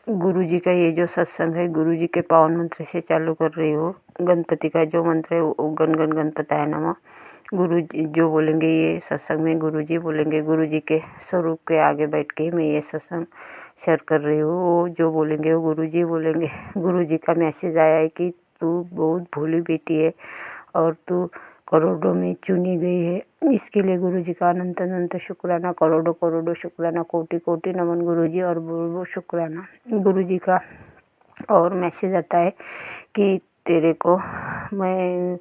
गुरुजी का ये जो सत्संग है, गुरुजी के पावन मंत्र से चालू कर रही हूँ। गणपति का जो मंत्र है वो गण गण गणपताय नमः। गुरुजी जो बोलेंगे ये सत्संग में गुरुजी बोलेंगे। गुरुजी के स्वरूप के आगे बैठ के मैं ये सत्संग शेयर कर रही हूँ। वो जो बोलेंगे वो गुरुजी बोलेंगे। गुरुजी का मैसेज आया है कि तू बहुत भोली बेटी है और तू करोड़ों में चुनी गई है। इसके लिए गुरुजी का अनंत अनंत शुक्राना, करोड़ों करोड़ों शुक्राना, कोटि कोटि नमन गुरुजी और वो शुक्राना। गुरुजी का और मैसेज आता है कि तेरे को मैं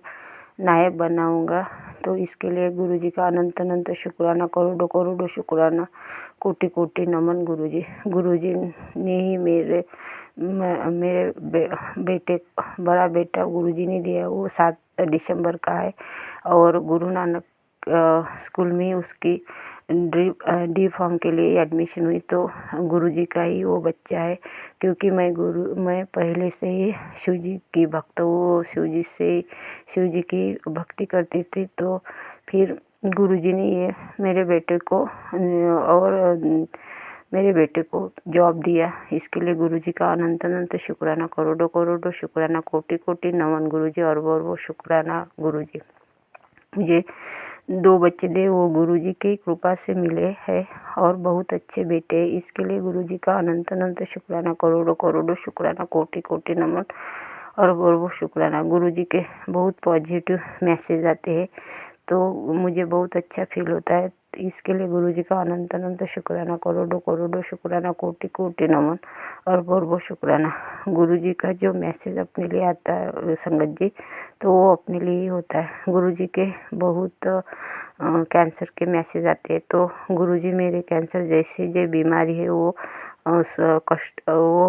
नायक बनाऊंगा। तो इसके लिए गुरुजी का अनंत अनंत शुक्राना, करोड़ों करोड़ों शुक्राना, कोटि कोटि नमन गुरुजी। गुरुजी ने ही मेरे बेटे बड़ा बेटा गुरुजी ने दिया। वो 7 दिसंबर का है और गुरु नानक स्कूल में उसकी डी फार्म के लिए एडमिशन हुई। तो गुरुजी का ही वो बच्चा है। क्योंकि मैं पहले से ही शिव जी की भक्त हूँ। शिव जी की भक्ति करती थी। तो फिर गुरुजी ने ये मेरे बेटे को जॉब दिया। इसके लिए गुरुजी का अनंत अनंत शुक्राना, करोड़ों करोड़ों शुक्राना, कोटि कोटि नमन गुरुजी और वो शुक्राना गुरुजी। मुझे 2 बच्चे दे वो गुरुजी की कृपा से मिले हैं और बहुत अच्छे बेटे हैं। इसके लिए गुरुजी का अनंत अनंत शुक्राना, करोड़ों करोड़ों शुक्राना, कोटि कोटि नमन और वो शुक्राना। गुरुजी के बहुत पॉजिटिव मैसेज आते हैं तो मुझे बहुत अच्छा फील होता है। इसके लिए गुरुजी का अनंत अनंत शुक्राना, करोड़ों करोड़ों शुक्राना, कोटि कोटि नमन और वो शुक्राना। गुरुजी का जो मैसेज अपने लिए आता है संगत जी, तो वो अपने लिए ही होता है। गुरुजी के बहुत कैंसर के मैसेज आते हैं। तो गुरुजी मेरे कैंसर जैसी जो बीमारी है वो वो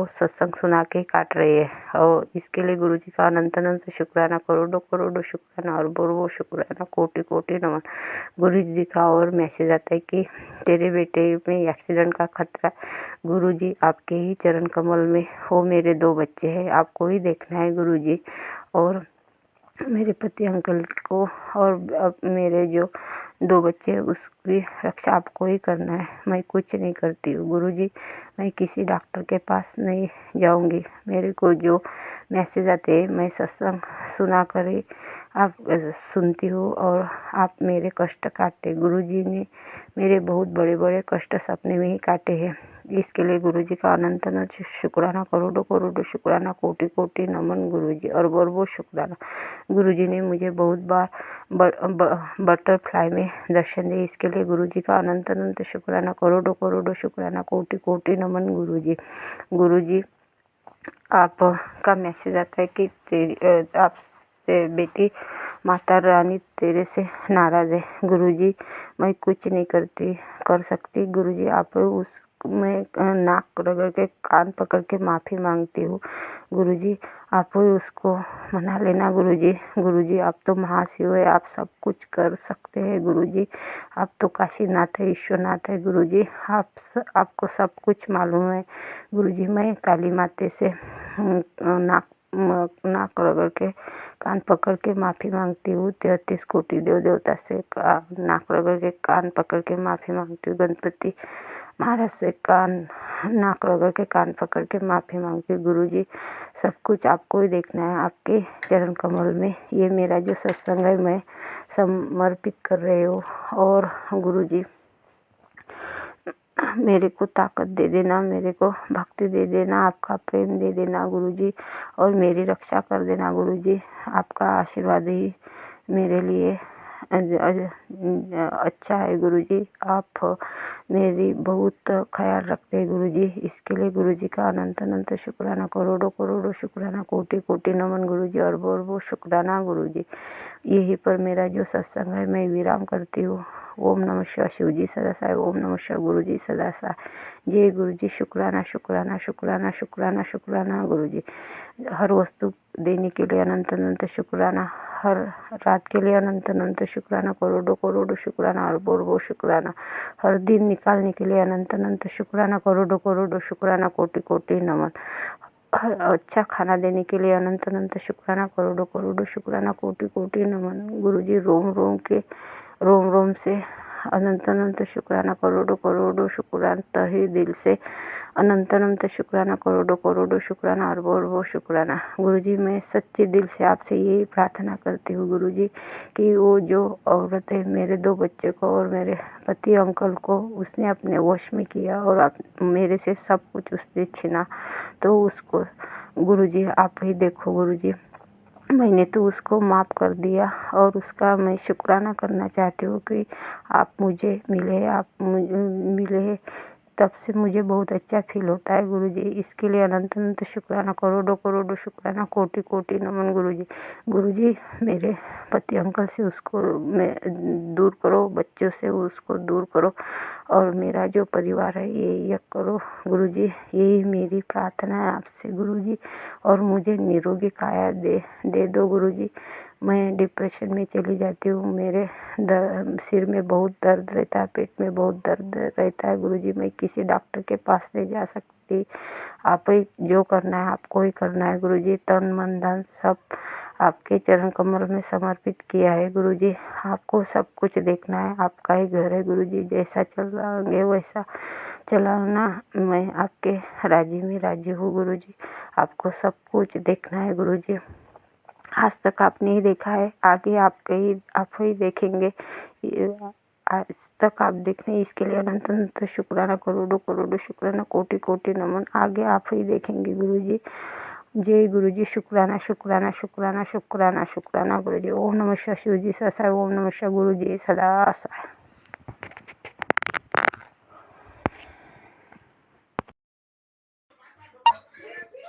सत्संग सुना के काट रही है। और इसके लिए गुरुजी का अनंत अनंत शुक्राना, करोड़ों करोड़ों शुक्राना और वो शुक्राना, कोटि कोटि नमन। गुरुजी का और मैसेज आता है कि तेरे बेटे में एक्सीडेंट का खतरा। गुरुजी आपके ही चरण कमल में वो मेरे 2 बच्चे हैं, आपको ही देखना है गुरुजी। और मेरे पति अंकल को और अब मेरे जो 2 बच्चे हैं उसकी रक्षा आपको ही करना है। मैं कुछ नहीं करती हूँ गुरुजी। मैं किसी डॉक्टर के पास नहीं जाऊँगी। मेरे को जो मैसेज आते हैं मैं सत्संग सुना कर ही आप सुनती हूँ और आप मेरे कष्ट काटते। गुरुजी ने मेरे बहुत बड़े बड़े कष्ट सपने में ही काटे हैं। इसके लिए गुरुजी का अनंत अनंत शुक्राना, करोड़ों करोड़ों शुक्राना, कोटि कोटि नमन गुरुजी और वो शुक्राना। गुरुजी ने मुझे बहुत बार बटरफ्लाई में दर्शन दिए। इसके लिए गुरुजी का अनंत अनंत शुक्राना, करोड़ों करोड़ों शुक्राना, कोटि कोटि नमन गुरुजी। गुरुजी आपका मैसेज आता है कि आपसे बेटी माता रानी तेरे से नाराज़ है। गुरुजी मैं कुछ नहीं कर सकती। गुरुजी आप मैं नाक रगड़ के कान पकड़ के माफ़ी मांगती हूँ। गुरुजी आप उसको मना लेना। गुरुजी आप तो महाशिव है, आप सब कुछ कर सकते हैं। गुरुजी आप तो काशीनाथ है, ईश्वरनाथ है। गुरुजी आपको सब कुछ मालूम है। गुरुजी मैं काली माते से नाक रगड़ के कान पकड़ के माफ़ी मांगती हूँ। 33 कोटि देव देवता से नाक रगड़ के कान पकड़ के माफ़ी मांगती हूँ। गणपति महाराज से नाक रगड़ के कान पकड़ के माफ़ी मांगती हूँ। गुरुजी सब कुछ आपको ही देखना है, आपके चरण कमल में ये मेरा जो सत्संग है मैं समर्पित कर रही हूँ। और गुरुजी मेरे को ताकत दे देना, मेरे को भक्ति दे देना, आपका प्रेम दे देना गुरुजी और मेरी रक्षा कर देना गुरुजी। आपका आशीर्वाद ही मेरे लिए अच्छा है गुरुजी। आप मेरी बहुत ख्याल रखते हैं गुरुजी। इसके लिए गुरुजी का अनंत अनंत शुक्राना, करोड़ों करोड़ों शुक्राना, कोटि कोटि नमन गुरुजी और वो शुक्राना गुरुजी। यही पर मेरा जो सत्संग है मैं विराम करती हूँ। ओम नमः शिवाय। शिव जी सदा साय। ओम नमः शिवाय। गुरु जी सदा साय। जय गुरु जी। शुक्राना शुक्राना शुक्राना शुक्राना शुक्राना गुरुजी। हर वस्तु देने के लिए अनंत अनंत शुक्राना, हर रात के लिए अनंत अनंत शुक्राना, करोड़ों करोड़ों शुक्राना और वो शुक्राना, हर दिन निकालने के लिए अनंत अनंत शुक्राना, करोड़ों करोड़ों शुक्राना, कोटि कोटि नमन। हर अच्छा खाना देने के लिए अनंत अनंत शुक्राना, करोड़ों करोड़ों शुक्राना, कोटि कोटि नमन गुरुजी। रोम रोम से अनंत अनंत शुक्राना, करोड़ों करोड़ों शुक्राना, तहे दिल से अनंत अनंत शुक्राना, करोड़ों करोड़ों शुक्राना, अरबों अरबों शुक्राना। गुरुजी मैं सच्चे दिल से आपसे यही प्रार्थना करती हूँ गुरुजी कि वो जो औरत है मेरे 2 बच्चे को और मेरे पति अंकल को उसने अपने वश में किया और मेरे से सब कुछ उसने छीना, तो उसको गुरुजी आप ही देखो गुरुजी। मैंने तो उसको माफ़ कर दिया और उसका मैं शुक्राना करना चाहती हूँ कि आप मुझे मिले, आप मुझे मिले, तब से मुझे बहुत अच्छा फील होता है गुरुजी। इसके लिए अनंत अनंत शुक्राना, करोड़ों करोड़ों शुक्राना, कोटि कोटि नमन गुरुजी। गुरुजी मेरे पति अंकल से उसको मैं दूर करो, बच्चों से उसको दूर करो और मेरा जो परिवार है ये एक करो गुरुजी। यही मेरी प्रार्थना है आपसे गुरुजी और मुझे निरोगी काया दे दो गुरुजी। मैं डिप्रेशन में चली जाती हूँ, मेरे सिर में बहुत दर्द रहता है, पेट में बहुत दर्द रहता है गुरुजी। मैं किसी डॉक्टर के पास नहीं जा सकती, आप ही जो करना है आपको ही करना है गुरुजी। तन मन धन सब आपके चरण कमल में समर्पित किया है गुरुजी। आपको सब कुछ देखना है, आपका ही घर है गुरुजी। जैसा चल रहा है वैसा चलाना, मैं आपके राजी में राजी हूँ गुरुजी। आपको सब कुछ देखना है गुरुजी। आज तक आपने ही देखा है, आगे आप ही देखेंगे। आज तक आप देखने, इसके लिए अनंत अनंत शुक्राना, करोड़ों करोड़ों शुक्राना, कोटि कोटि नमन। आगे आप ही देखेंगे गुरुजी। जय गुरुजी। शुक्राना शुक्राना शुक्राना शुक्राना शुक्राना गुरुजी। ओम नमः शिवाय। शिवजी ससाय। ओम नमः शिवाय। गुरुजी सदा सहाय।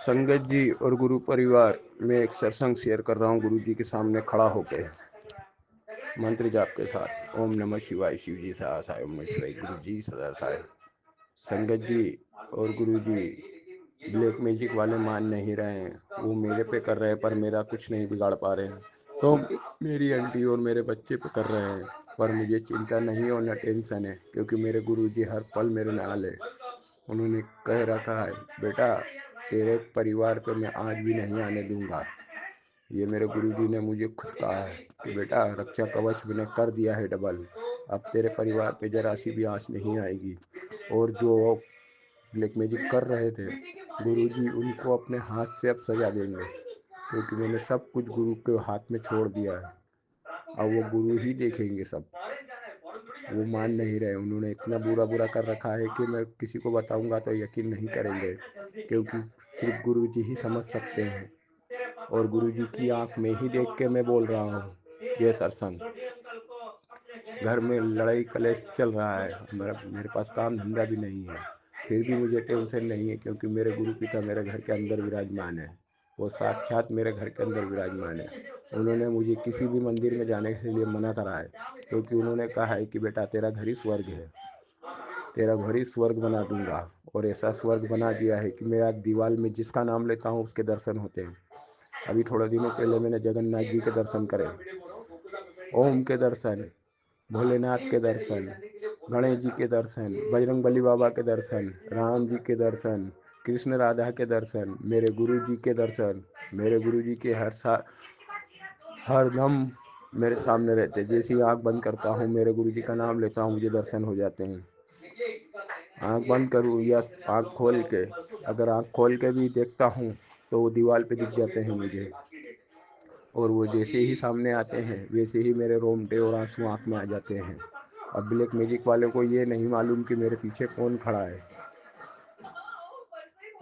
संगत जी और गुरु परिवार, मैं एक सत्संग शेयर कर रहा हूँ गुरु जी के सामने खड़ा होकर मंत्र जाप के साथ। ओम नमः शिवाय। शिव जी सदा साय। ओम नमः शिवाय। गुरु जी सदा साय। संगत जी और गुरु जी ब्लैक मैजिक वाले मान नहीं रहे हैं, वो मेरे पे कर रहे हैं पर मेरा कुछ नहीं बिगाड़ पा रहे हैं। तो मेरी आंटी और मेरे बच्चे पे कर रहे हैं, पर मुझे चिंता नहीं और न टेंशन है, क्योंकि मेरे गुरु जी हर पल मेरे नाल है। उन्होंने कह रखा है, बेटा तेरे परिवार पे मैं आज भी नहीं आने दूंगा। ये मेरे गुरुजी ने मुझे खुद कहा है कि बेटा रक्षा कवच मैंने कर दिया है डबल, अब तेरे परिवार पे जरा सी भी आँच नहीं आएगी। और जो ब्लैक मैजिक कर रहे थे गुरुजी, उनको अपने हाथ से अब सजा देंगे, क्योंकि मैंने सब कुछ गुरु के हाथ में छोड़ दिया है। अब वो गुरु ही देखेंगे सब। वो मान नहीं रहे, उन्होंने इतना बुरा बुरा कर रखा है कि मैं किसी को बताऊंगा तो यकीन नहीं करेंगे, क्योंकि सिर्फ गुरुजी ही समझ सकते हैं। और गुरुजी की आंख में ही देख के मैं बोल रहा हूँ ये सत्संग। घर में लड़ाई कलेश चल रहा है, मेरे पास काम धंधा भी नहीं है, फिर भी मुझे टेंशन नहीं है, क्योंकि मेरे गुरु पिता मेरे घर के अंदर विराजमान है। वो साक्षात मेरे घर के अंदर विराजमान है। उन्होंने मुझे किसी भी मंदिर में जाने के लिए मना करा है, क्योंकि उन्होंने कहा है कि बेटा तेरा घर ही स्वर्ग है, तेरा घर ही स्वर्ग बना दूंगा। और ऐसा स्वर्ग बना दिया है कि मेरा दीवार में जिसका नाम लेता हूँ उसके दर्शन होते हैं। अभी थोड़े दिनों पहले मैंने जगन्नाथ जी के दर्शन करे, ओम के दर्शन, भोलेनाथ के दर्शन, गणेश जी के दर्शन, बजरंगबली बाबा के दर्शन, राम जी के दर्शन, कृष्ण राधा के दर्शन, मेरे गुरु जी के दर्शन। मेरे गुरु जी के हर दम मेरे सामने रहते। जैसे ही आँख बंद करता हूँ मेरे गुरु जी का नाम लेता हूँ, मुझे दर्शन हो जाते हैं। आँख बंद करूँ या आँख खोल के, अगर आँख खोल के भी देखता हूँ तो वो दीवार पे दिख जाते हैं मुझे। और वो जैसे ही सामने आते हैं वैसे ही मेरे रोंगटे और आंसू आँख में आ जाते हैं। अब ब्लैक मैजिक वाले को ये नहीं मालूम कि मेरे पीछे कौन खड़ा है,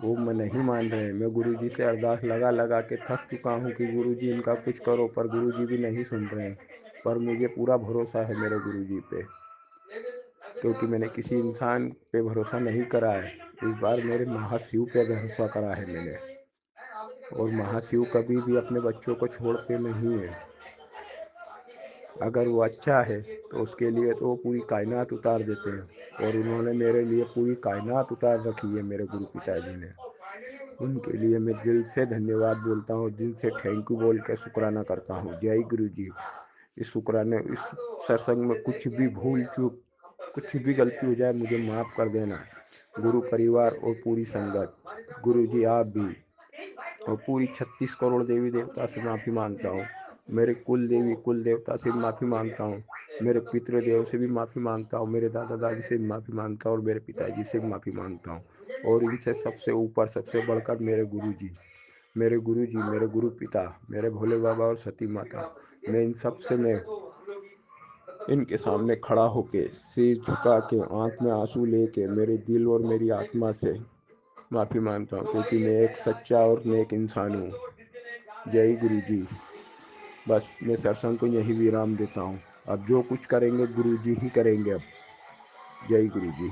वो मैं नहीं मान रहे। मैं गुरुजी से अरदास लगा लगा के थक चुका हूँ कि गुरुजी इनका कुछ करो, पर गुरुजी भी नहीं सुन रहे हैं। पर मुझे पूरा भरोसा है मेरे गुरुजी पे, क्योंकि मैंने किसी इंसान पे भरोसा नहीं करा है। इस बार मेरे महाशिव पे भरोसा करा है मैंने, और महाशिव कभी भी अपने बच्चों को छोड़ते नहीं है। अगर वो अच्छा है तो उसके लिए तो वो पूरी कायनात उतार देते हैं, और उन्होंने मेरे लिए पूरी कायनात उतार रखी है मेरे गुरु पिताजी ने। उनके लिए मैं दिल से धन्यवाद बोलता हूँ, दिल से थैंक यू बोल के शुक्राना करता हूँ। जय गुरु जी। इस शुक्राने, इस सत्संग में कुछ भी भूल चूक, कुछ भी गलती हो जाए मुझे माफ़ कर देना। गुरु परिवार और पूरी संगत, गुरु जी आप भी, और पूरी 36 करोड़ देवी देवता से माफ़ी मांगता हूँ। मेरे कुल देवी कुल देवता से भी माफ़ी मांगता हूँ, मेरे पितृदेव से भी माफ़ी मांगता हूँ, मेरे दादा दादी से भी माफ़ी मांगता हूँ, और मेरे पिताजी से भी माफ़ी मांगता हूँ। और इनसे सबसे ऊपर सबसे बढ़कर मेरे गुरुजी, मेरे गुरुजी, मेरे गुरु पिता, मेरे भोले बाबा और सती माता, मैं इन सब से मैं इनके सामने खड़ा होके सिर झुका के आंख में आंसू लेके मेरे दिल और मेरी आत्मा से माफ़ी मांगता हूँ, क्योंकि मैं एक सच्चा और नेक इंसान हूँ। जय गुरु जी। बस मैं सत्संग को यही विराम देता हूँ। अब जो कुछ करेंगे गुरु जी ही करेंगे अब। जय गुरु जी।